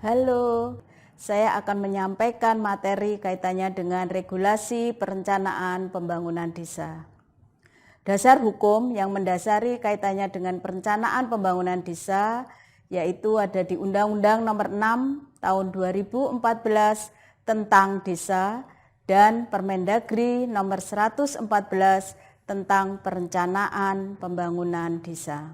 Halo, saya akan menyampaikan materi kaitannya dengan regulasi perencanaan pembangunan desa. Dasar hukum yang mendasari kaitannya dengan perencanaan pembangunan desa yaitu ada di Undang-Undang Nomor 6 Tahun 2014 tentang Desa dan Permendagri Nomor 114 tentang Perencanaan Pembangunan Desa.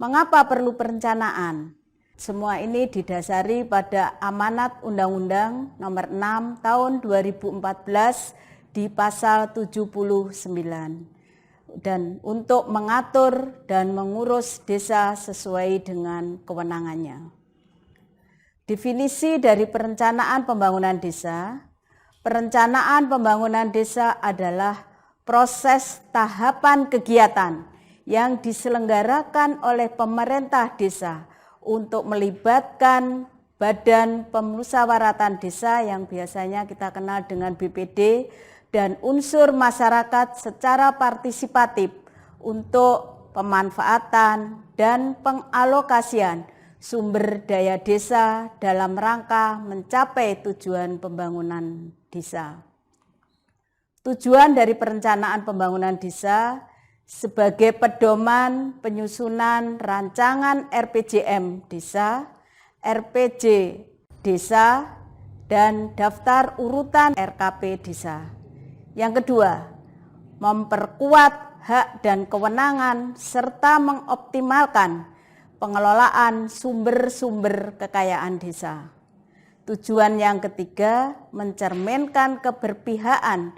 Mengapa perlu perencanaan? Semua ini didasari pada amanat Undang-Undang Nomor 6 Tahun 2014 di pasal 79. Dan untuk mengatur dan mengurus desa sesuai dengan kewenangannya. Definisi dari perencanaan pembangunan desa. Perencanaan pembangunan desa adalah proses tahapan kegiatan yang diselenggarakan oleh pemerintah desa untuk melibatkan Badan Pemusyawaratan Desa yang biasanya kita kenal dengan BPD dan unsur masyarakat secara partisipatif untuk pemanfaatan dan pengalokasian sumber daya desa dalam rangka mencapai tujuan pembangunan desa. Tujuan dari perencanaan pembangunan desa sebagai pedoman penyusunan rancangan RPJM desa, RPG desa, dan daftar urutan RKP desa. Yang kedua, memperkuat hak dan kewenangan serta mengoptimalkan pengelolaan sumber-sumber kekayaan desa. Tujuan yang ketiga, mencerminkan keberpihakan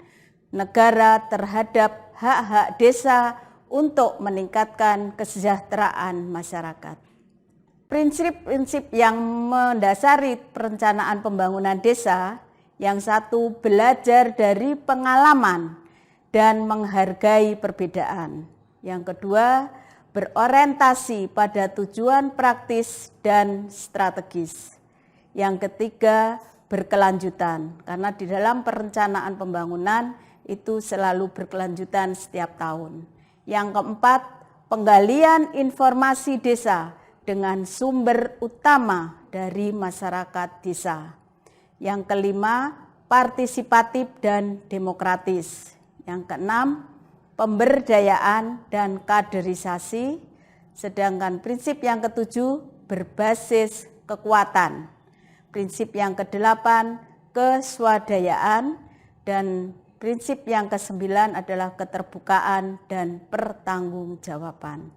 negara terhadap hak-hak desa untuk meningkatkan kesejahteraan masyarakat. Prinsip-prinsip yang mendasari perencanaan pembangunan desa, yang satu, belajar dari pengalaman dan menghargai perbedaan. Yang kedua, berorientasi pada tujuan praktis dan strategis. Yang ketiga, berkelanjutan, karena di dalam perencanaan pembangunan itu selalu berkelanjutan setiap tahun. Yang keempat, penggalian informasi desa dengan sumber utama dari masyarakat desa. Yang kelima, partisipatif dan demokratis. Yang keenam, pemberdayaan dan kaderisasi. Sedangkan prinsip yang ketujuh, berbasis kekuatan. Prinsip yang kedelapan, keswadayaan. Dan prinsip yang kesembilan adalah keterbukaan dan pertanggungjawaban.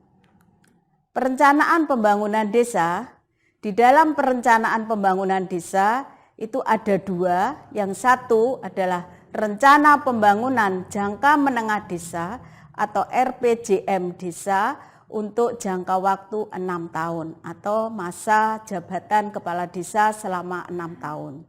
Perencanaan pembangunan desa, di dalam perencanaan pembangunan desa itu ada dua. Yang satu adalah rencana pembangunan jangka menengah desa atau RPJM desa untuk jangka waktu 6 tahun atau masa jabatan kepala desa selama 6 tahun.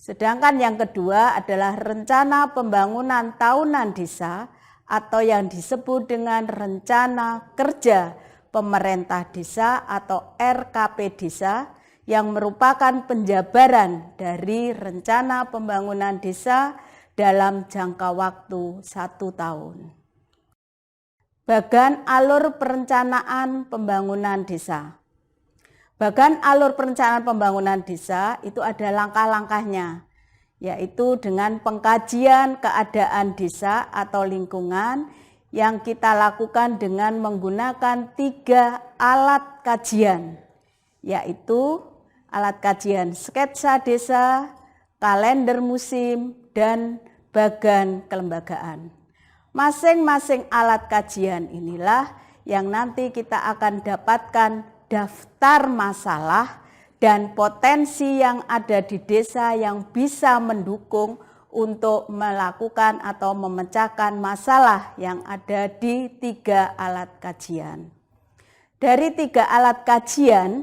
Sedangkan yang kedua adalah rencana pembangunan tahunan desa atau yang disebut dengan rencana kerja pemerintah desa atau RKP desa yang merupakan penjabaran dari rencana pembangunan desa dalam jangka waktu 1 tahun. Bagan alur perencanaan pembangunan desa. Bagan alur perencanaan pembangunan desa itu ada langkah-langkahnya, yaitu dengan pengkajian keadaan desa atau lingkungan yang kita lakukan dengan menggunakan 3 alat kajian, yaitu alat kajian sketsa desa, kalender musim, dan bagan kelembagaan. Masing-masing alat kajian inilah yang nanti kita akan dapatkan daftar masalah dan potensi yang ada di desa yang bisa mendukung untuk melakukan atau memecahkan masalah yang ada di 3 alat kajian. Dari 3 alat kajian,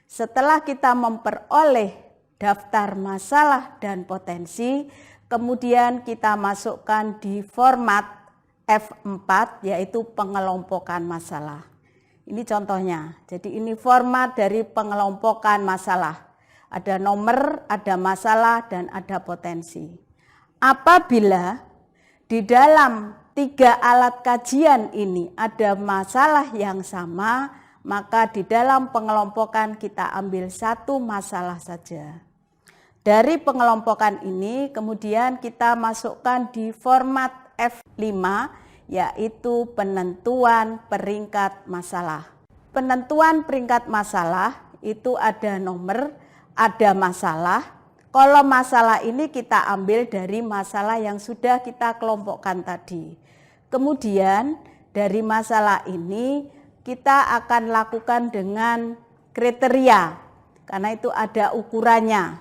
setelah kita memperoleh daftar masalah dan potensi, kemudian kita masukkan di format F4, yaitu pengelompokan masalah. Ini contohnya, jadi ini format dari pengelompokan masalah. Ada nomor, ada masalah, dan ada potensi. Apabila di dalam 3 alat kajian ini ada masalah yang sama, maka di dalam pengelompokan kita ambil satu masalah saja. Dari pengelompokan ini kemudian kita masukkan di format F5, yaitu penentuan peringkat masalah. Penentuan peringkat masalah itu ada nomor, ada masalah. Kolom masalah ini kita ambil dari masalah yang sudah kita kelompokkan tadi. Kemudian dari masalah ini kita akan lakukan dengan kriteria, karena itu ada ukurannya.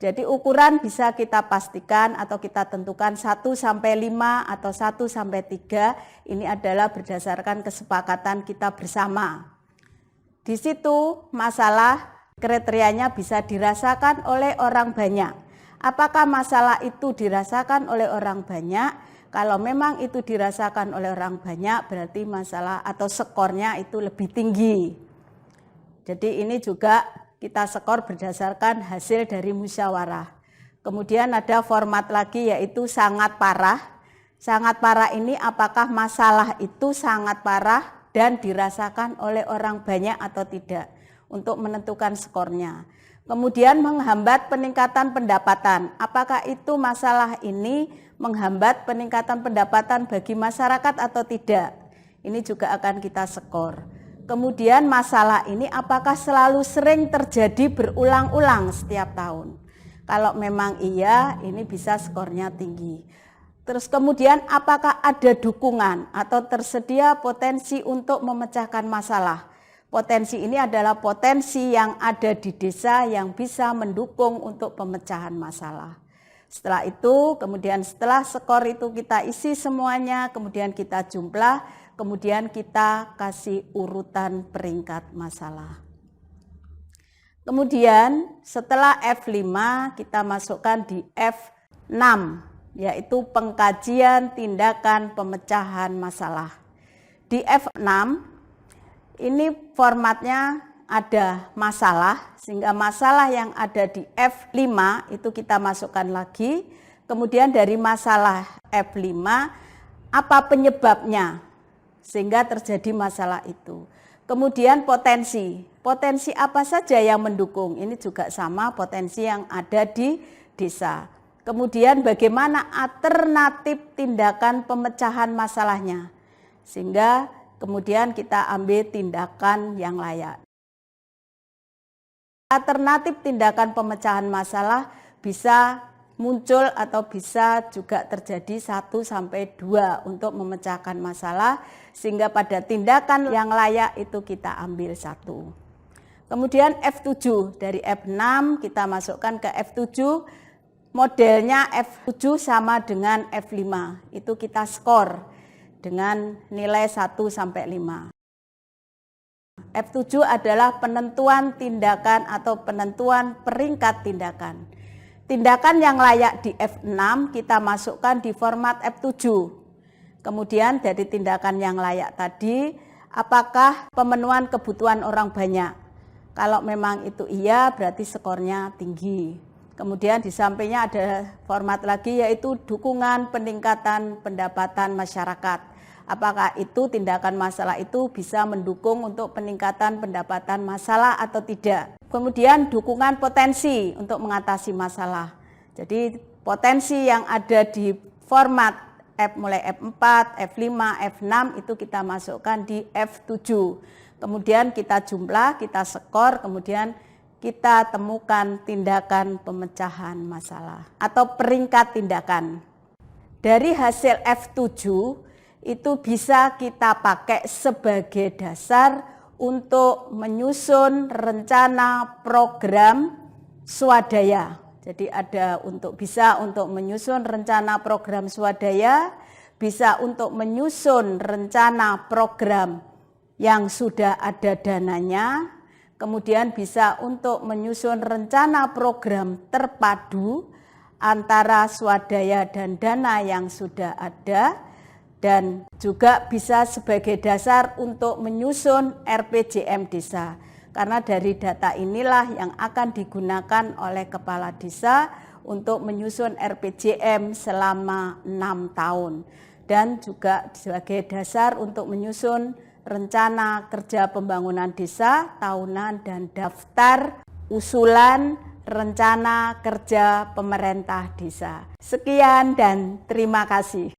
Jadi ukuran bisa kita pastikan atau kita tentukan 1 sampai 5 atau 1 sampai 3. Ini adalah berdasarkan kesepakatan kita bersama. Di situ masalah kriterianya bisa dirasakan oleh orang banyak. Apakah masalah itu dirasakan oleh orang banyak? Kalau memang itu dirasakan oleh orang banyak, berarti masalah atau skornya itu lebih tinggi. Jadi ini juga kita skor berdasarkan hasil dari musyawarah. Kemudian ada format lagi yaitu sangat parah. Sangat parah ini apakah masalah itu sangat parah dan dirasakan oleh orang banyak atau tidak untuk menentukan skornya. Kemudian menghambat peningkatan pendapatan. Apakah itu masalah ini menghambat peningkatan pendapatan bagi masyarakat atau tidak? Ini juga akan kita skor. Kemudian masalah ini apakah selalu sering terjadi berulang-ulang setiap tahun? Kalau memang iya, ini bisa skornya tinggi. Terus kemudian apakah ada dukungan atau tersedia potensi untuk memecahkan masalah? Potensi ini adalah potensi yang ada di desa yang bisa mendukung untuk pemecahan masalah. Setelah itu, kemudian setelah skor itu kita isi semuanya, kemudian kita jumlah, kemudian kita kasih urutan peringkat masalah. Kemudian setelah F5 kita masukkan di F6, yaitu pengkajian tindakan pemecahan masalah. Di F6 ini formatnya ada masalah, sehingga masalah yang ada di F5 itu kita masukkan lagi. Kemudian dari masalah F5 apa penyebabnya sehingga terjadi masalah itu. Kemudian potensi apa saja yang mendukung, ini juga sama potensi yang ada di desa. Kemudian bagaimana alternatif tindakan pemecahan masalahnya, sehingga kemudian kita ambil tindakan yang layak. Alternatif tindakan pemecahan masalah bisa muncul atau bisa juga terjadi 1 sampai 2 untuk memecahkan masalah, sehingga pada tindakan yang layak itu kita ambil 1. Kemudian F7, dari F6 kita masukkan ke F7, modelnya F7 sama dengan F5, itu kita skor dengan nilai 1 sampai 5. F7 adalah penentuan tindakan atau penentuan peringkat tindakan. Tindakan yang layak di F6 kita masukkan di format F7. Kemudian dari tindakan yang layak tadi, apakah pemenuhan kebutuhan orang banyak? Kalau memang itu iya, berarti skornya tinggi. Kemudian di sampingnya ada format lagi yaitu dukungan peningkatan pendapatan masyarakat. Apakah itu tindakan masalah itu bisa mendukung untuk peningkatan pendapatan masalah atau tidak. Kemudian dukungan potensi untuk mengatasi masalah. Jadi potensi yang ada di format mulai F4, F5, F6 itu kita masukkan di F7. Kemudian kita jumlah, kita skor, kemudian kita temukan tindakan pemecahan masalah atau peringkat tindakan. Dari hasil F7 itu bisa kita pakai sebagai dasar untuk menyusun rencana program swadaya. Jadi ada bisa untuk menyusun rencana program swadaya, bisa untuk menyusun rencana program yang sudah ada dananya, kemudian bisa untuk menyusun rencana program terpadu antara swadaya dan dana yang sudah ada, dan juga bisa sebagai dasar untuk menyusun RPJM desa. Karena dari data inilah yang akan digunakan oleh kepala desa untuk menyusun RPJM selama 6 tahun. Dan juga sebagai dasar untuk menyusun rencana kerja pembangunan desa tahunan dan daftar usulan rencana kerja pemerintah desa. Sekian dan terima kasih.